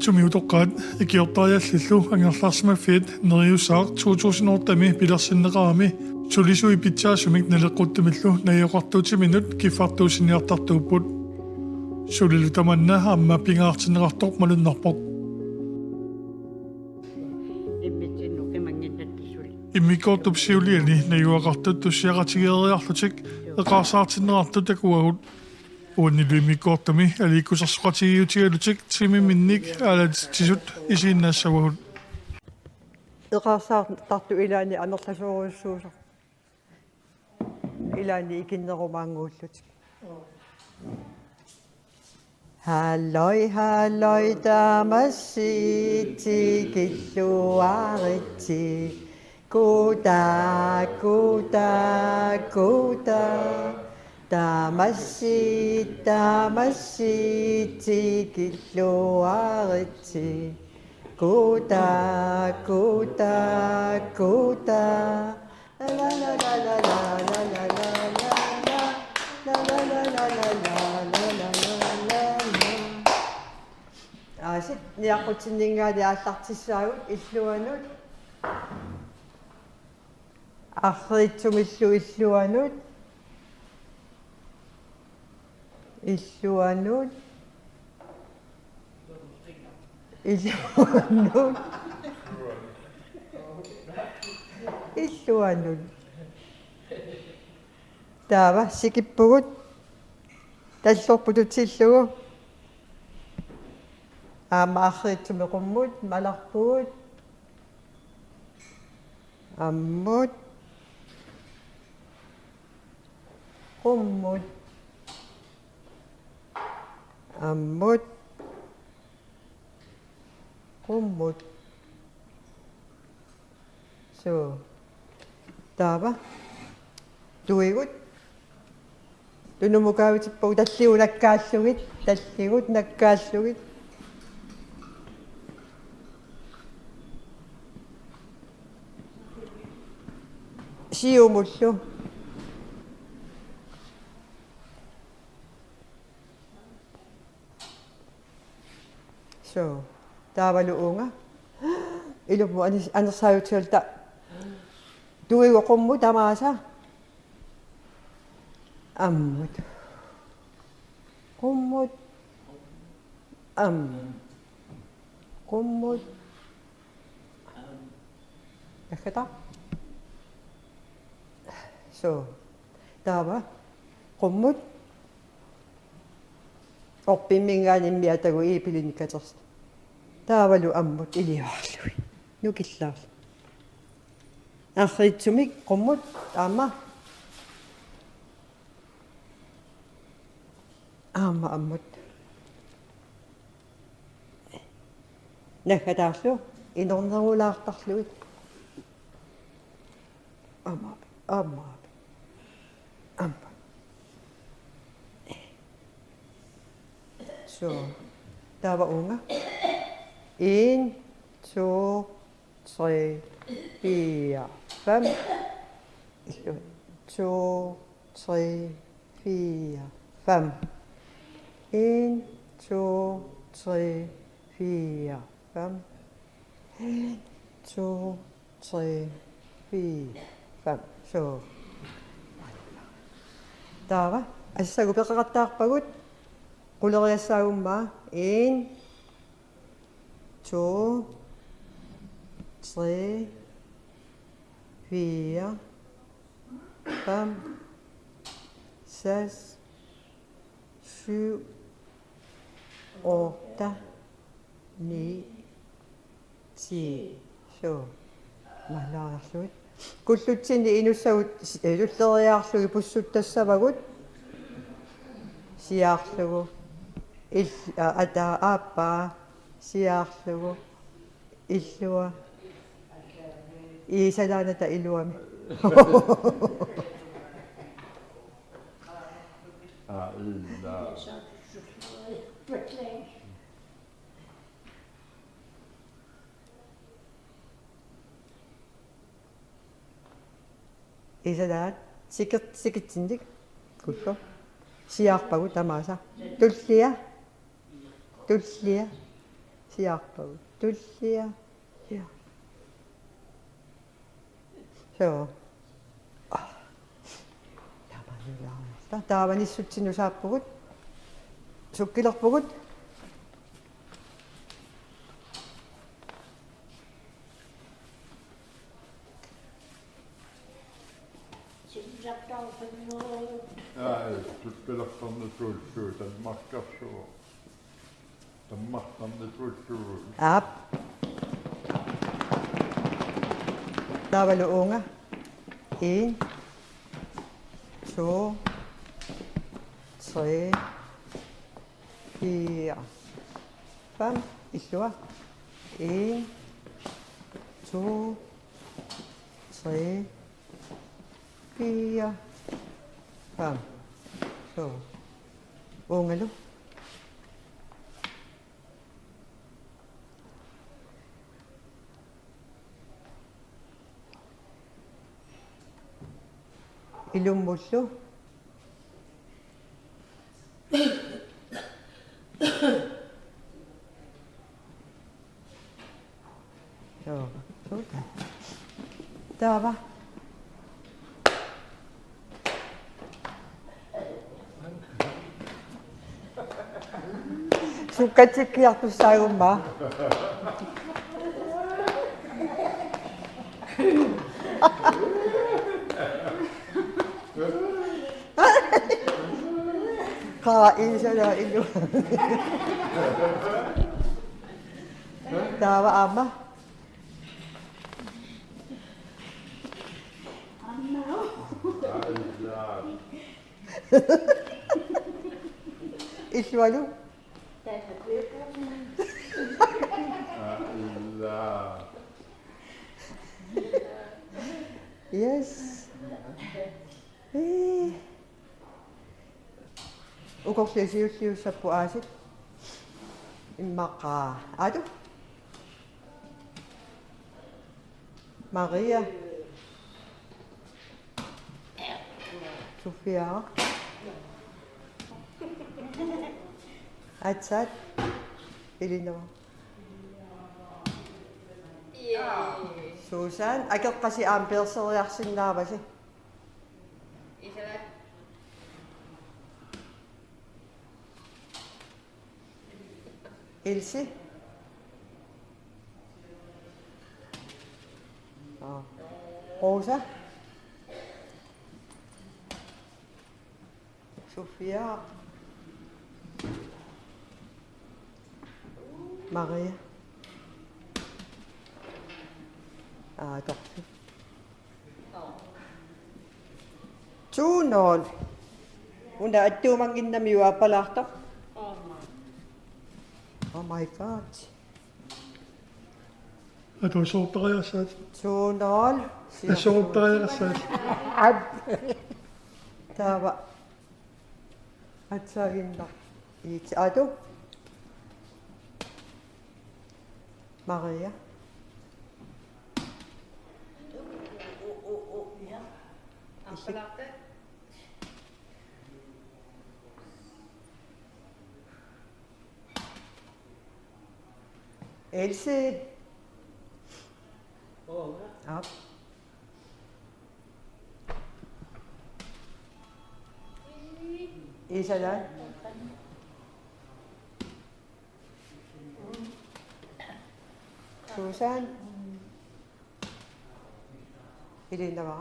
Maniitsumi utoqqaat ikiortariallillu angerlarsimaffianni Neriusaami 2008 pilersinneqarami sulisui pitsaasumik naleqquttumillu najugaqartutiminut kiffartuusiniartartuupput sulilutamanna amma pingaartinneqartoq malunnarpoq immikkortupsiuliani najugaqartut tussiaqatigeeriarlutik eqarsaartinneqartut akuagut uannilluimmikkortumi aliikkusarsuqatigiutigalutik timi minnik alatisut isiinnaassaguhut eqarsaartartu ilaani anerlasuuruussuusa ilaani ikinnerumaanguullutik halloi halloi tamassiiti killuaritti kuta kuta kuta tamassiiti killuaritti kuta kuta kuta la la la la la la la la la la la la sit niaqutsinningaali ааллартиссаагут иллуанут арритсумиллу иллуанут иллуанут таава сикиппугут таллорпутутсиллугу аамаахритсумеқуммут маларпугут аммут қуммут аммут қуммут so таава туигут тунумукаавитиппуг таллигу наккааллугит таллигут наккааллугит сиумуллу so таавалуунга илупу анерсааютиалта туигоқумму тамааса аммут қуммут қуммут яхта so таава қуммут орпиммингаанimmiатагу иипилиниккатерс таавалу аммут илиаарлуи нукиллаар арритсумик қуммут аама аммут накатаарлу инорнерулаартарлуит амма so таава унга 1 2 3 4 5 2 3 4 5 1 2 3 4 5 1 2 3 4 5 so таава ассагу пеқақартаарпагут quleriassaagumaa 1 2 3 4 5 6 7 8 9 10 so малаарсуит куллутсини инуссагут уллериаарлуги пуссуттассавагут сиаарлугу ата ааппаа сиаарлугу иллуа исалааната илуами исалаат сикитсиндик куллу сиаарпагу тамааса туллия siarpagut tullia ja so taavanissutsinusaapugut sukkilerpugut aap taavaluunga 1 2 3 4 5 illua 1 2 3 4 5 so uungalu ilummullu joo suuta taava sukatsikkiartussaagumma kaisala ilu tawa ama iswalu yes ukorsiusiussappu aasit immaqqaa adu Maria Sofia atsat Elinor Susan akeqqasi aampeerseriarsinnaavasi Ilse Rosa Sofia Maria Dorte Tuunol una attuumanginnamiuapalaartoq Oh my god. Atuusortariarsaat. Tuunol. Asuortariarsaat. Taava. Atsaginna. It adu. Maria. Aallakaatitassiortoq. Else. Up. Isa lang. Susan. Ilin na ba?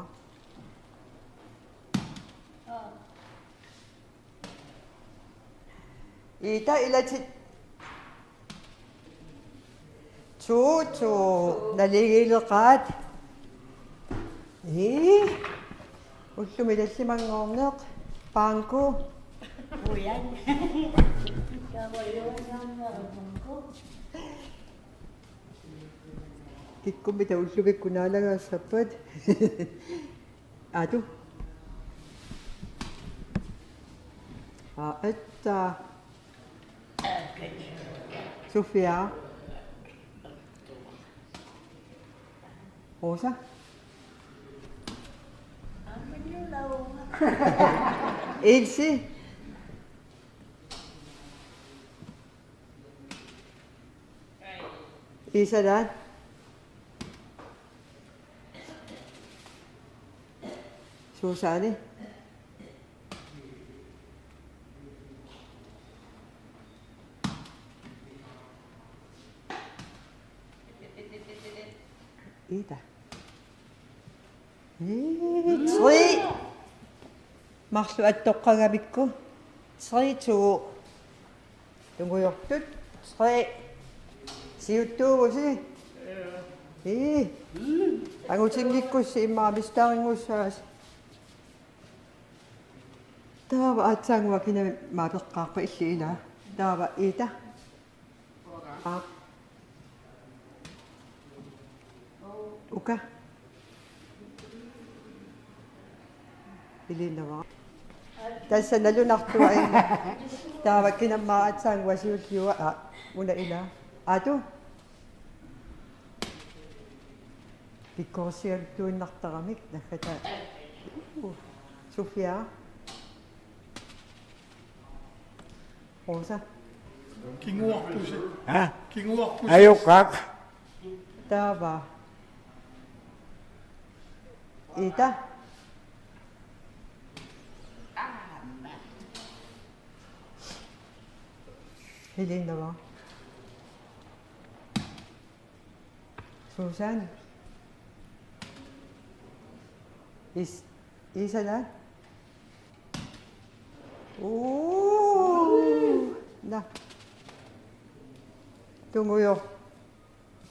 Ita ilatsit. Chuchu, naligilqaat. Ullumilallimangorneq paanku. Uyan. Tikkumita ulluvikkunaalagassappat. Atu. Etta. Sofia. Rosa. Ilse. Isa na. Susani. Ita. Three. Marsu atoqqagabikku. 3, 2. Tunguyortut. 3. Siuttuugusi. Angutingikkussi immaamistarinngussaas. Taava atsangwa kina maapeqqaaqpa illiila. Taava ita. Uka. Ilinnawa. Tässä nalunartua ina. Taava kina maatsangwa siutliwa una ila. Atu. Pikkorsiartuinnartaramik nakkata. Sofia. Rosa. Kinguarpusi. Ha? Kinguarpusi. Najugaq. Taava. Ita. Hilinnawa. Susan. Isa na? Na.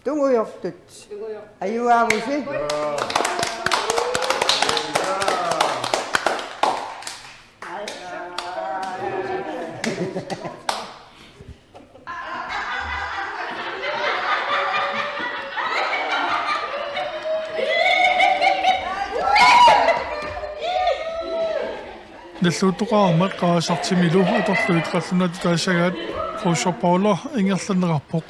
Tunguyortut. Ayuaamusi. Nalluutoqarmat qaasartimilu atorluit qallunat taasagaat quussorpaula ingerlannerarpoq.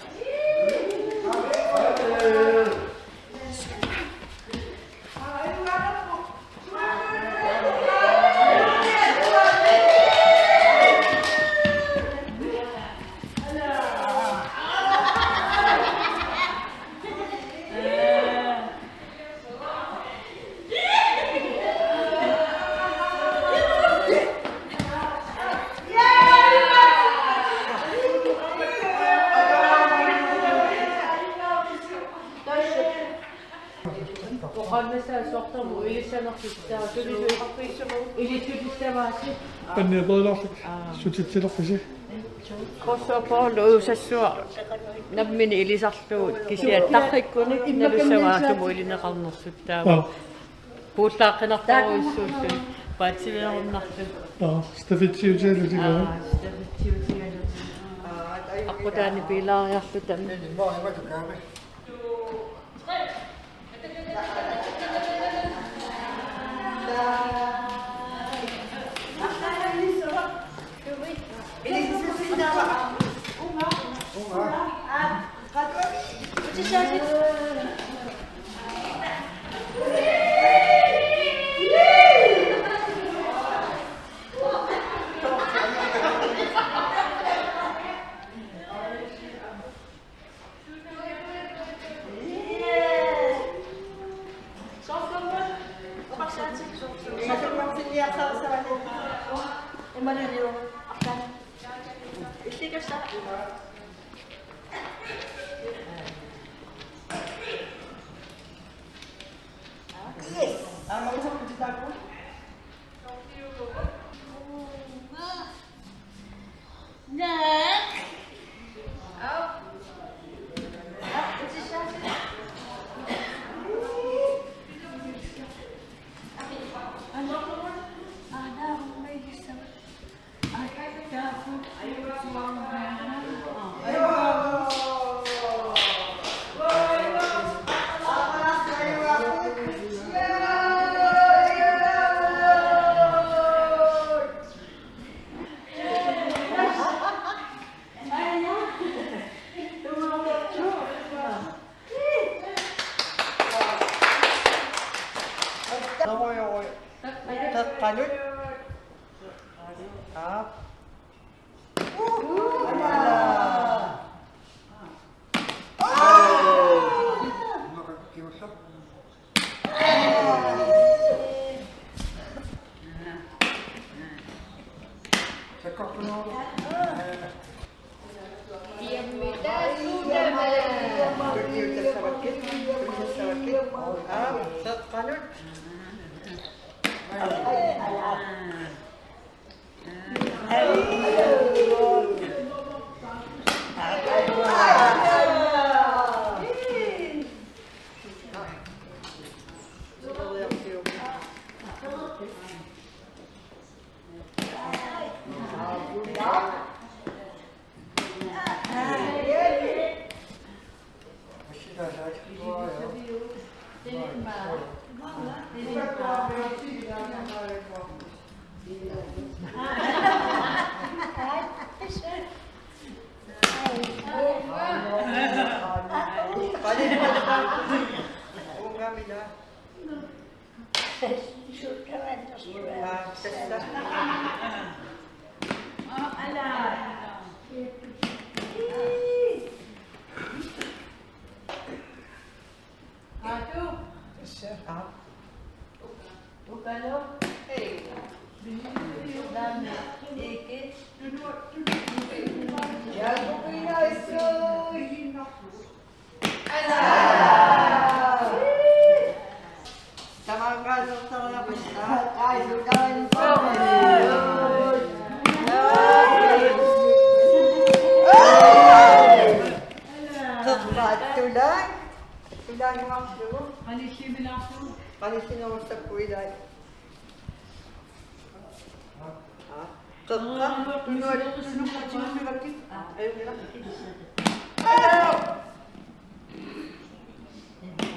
Panneeqeelarlik sutitsilorpisi. Korsorpaulu usassua nammini ilisarluut kisiat tarnikkullu nalussavaatumu ilineqarnersut taava puullaaqinartaruissuuttun paatsiviarunnartut Staffitsiutialusigaa. aqutaani piilaariarlu tammi Kalaallit. Up.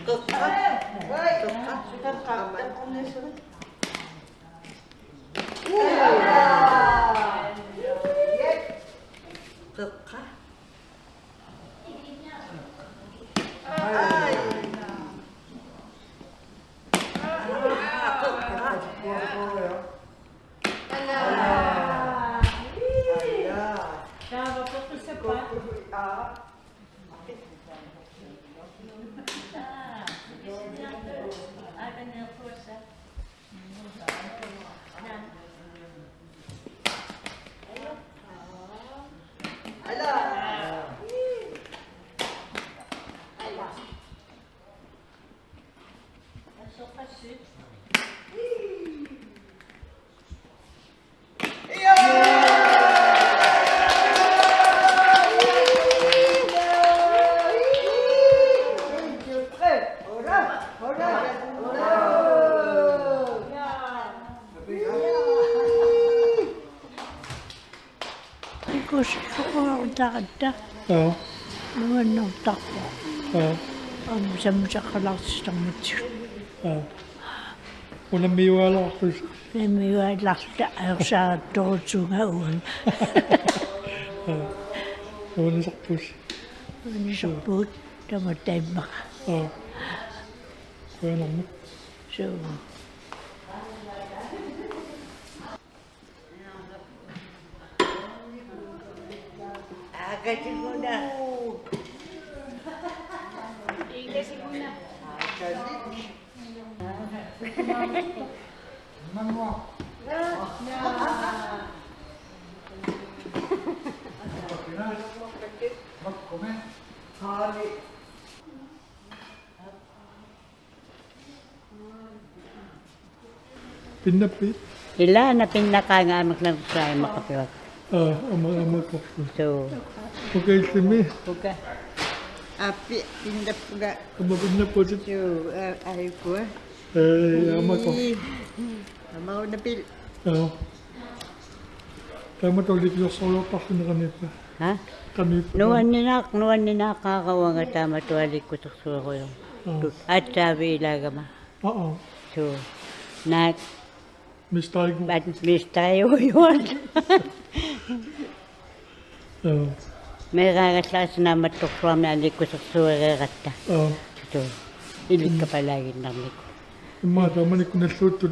Utoqqarni Nunaata samsaqalartistarmitsu Unammiualaartus nemiuallarta aersaattorutunga uan unisarpus unisarpuut tama taimmaqa kuanarmu so Agatiguna. Pinnappi Ila na pinakangaamak lang sa makapiwat. ama ko So, okay timi okay. Api pindah pula. ama pinnaputit Yo, ay ko. ama ko Mau napil. Tama tulit yung solo pa kanita Ha? kanita Nuwan ni nakakawang at tama tuwalik ko tukso ko yung. At sabi ilaga ma. oo So, na mistake mo at least tayo yun. May kakasakas na matukso na hindi ko tukso rata. So, ilig ka palagi namin ko. ima tama ni kunasuto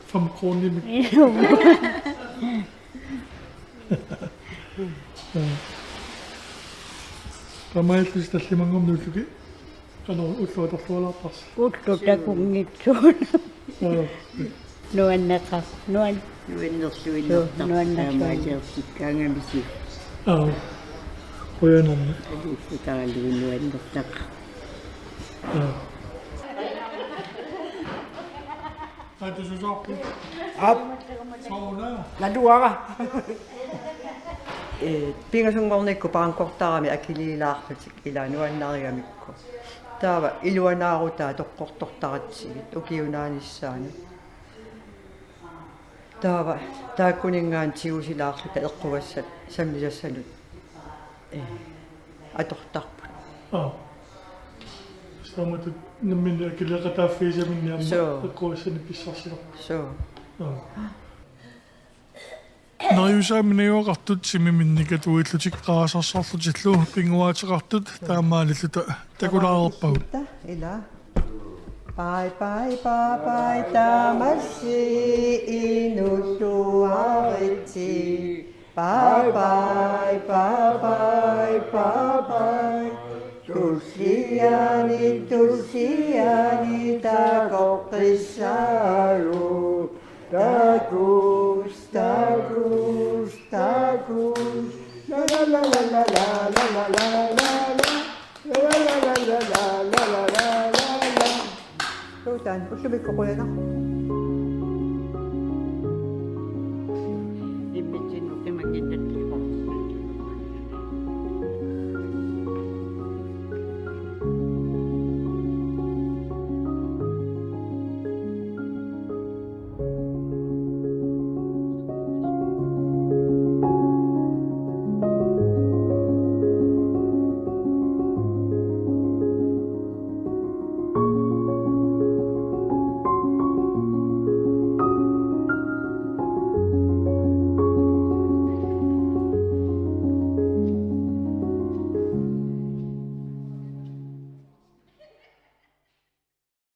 from koni tama ito sa limang minuto kano uto ta sola pas Uto ta kong ngitsun. Nuwan na ka. Nuwan. Nuwendok. Nuwan na ka. Kangen bisi. kuya naman Aduh, kita nuwendok tak. Ate Susaki. Up. Sauna. Nadua ka. Pingasungornikku paankortarami akililaarlutik ilanuannaarigamikku. Taava iluanaarutaa toqqortortaratsigit ukiunaanissaani. Taava taakkuningaan tigusilaarluta eqquvassat sammisassanut. Atortarput. Stammat namminni akiliaqataaffiisaminni Soo. amma aqquassani pissarsiloq. So. Neriusaami najugaqartut simiminnikat uitlutik qaasarsorlutillu pinguaatiqartut taamaalilluta takulaareerpagut. Ila. Bye bye bye bye tamassi inusuariti. Bye bye bye bye bye bye. Tusiani takoqissaru. Tagus. La la la la la la la la la la la. La la la la la la la la la la. Sultan, gusto mo ko yan ako?